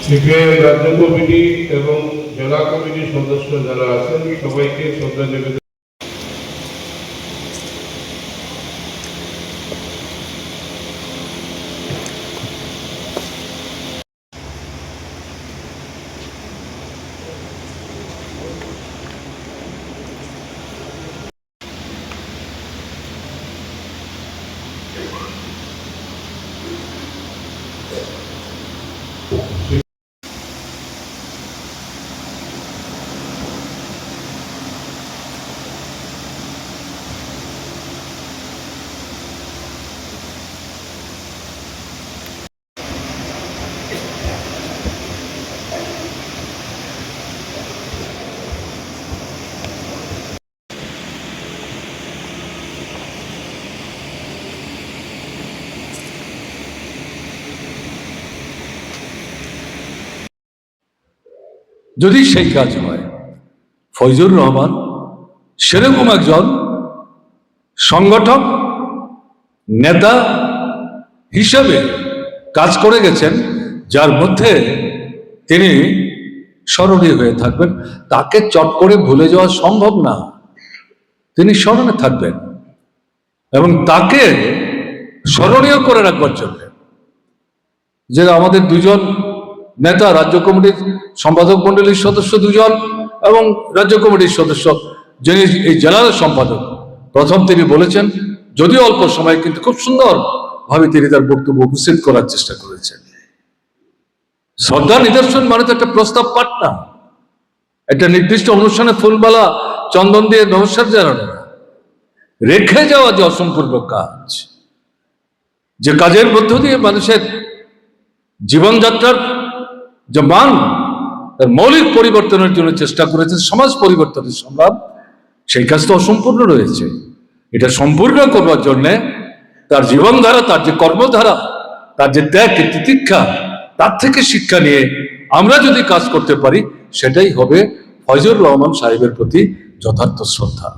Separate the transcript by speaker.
Speaker 1: CPIM রাজ্য committee এবং জেলা কমিটির সদস্য যারা আছেন সবাইকে শ্রদ্ধা নিবেদন।
Speaker 2: যদি সেই কাজ হয়, ফয়জুর রহমান সেরকম একজন সংগঠক নেতা হিসেবে কাজ করে গেছেন, যার মধ্যে তিনি স্মরণীয় হয়ে থাকবেন। তাকে চট করে ভুলে যাওয়া সম্ভব না, তিনি স্মরণে থাকবেন এবং তাকে স্মরণীয় করে রাখবার জন্য যে আমাদের দুজন নেতা, রাজ্য কমিটির সম্পাদক মন্ডলীর সদস্য দুজন এবং রাজ্য কমিটির সদস্য যিনি এই জেলার সম্পাদক, প্রথম তিনি বলেছেন, যদিও অল্প সময়, কিন্তু খুব সুন্দর ভাবে তিনি তার বক্তব্য উপস্থিত করার চেষ্টা করেছেন। শ্রদ্ধা নিদর্শন মানে তো একটা প্রস্তাব পাঠ না, একটা নির্দিষ্ট অনুষ্ঠানে ফুলমালা চন্দন দিয়ে নমস্কার জানানো না, রেখে যাওয়া যে অসম্পূর্ণ কাজ, যে কাজের মধ্য দিয়ে মানুষের জীবনযাত্রার যে মান, তার মৌলিক পরিবর্তনের জন্য চেষ্টা করেছে, সমাজ পরিবর্তনের সংগ্রাম, সেই কাজ তো অসম্পূর্ণ রয়েছে। এটা সম্পূর্ণ করবার জন্যে তার জীবনধারা, তার যে কর্মধারা, তার যে ত্যাগ তিতিক্ষা, তার থেকে শিক্ষা নিয়ে আমরা যদি কাজ করতে পারি, সেটাই হবে ফয়জুর রহমান সাহেবের প্রতি যথার্থ শ্রদ্ধা।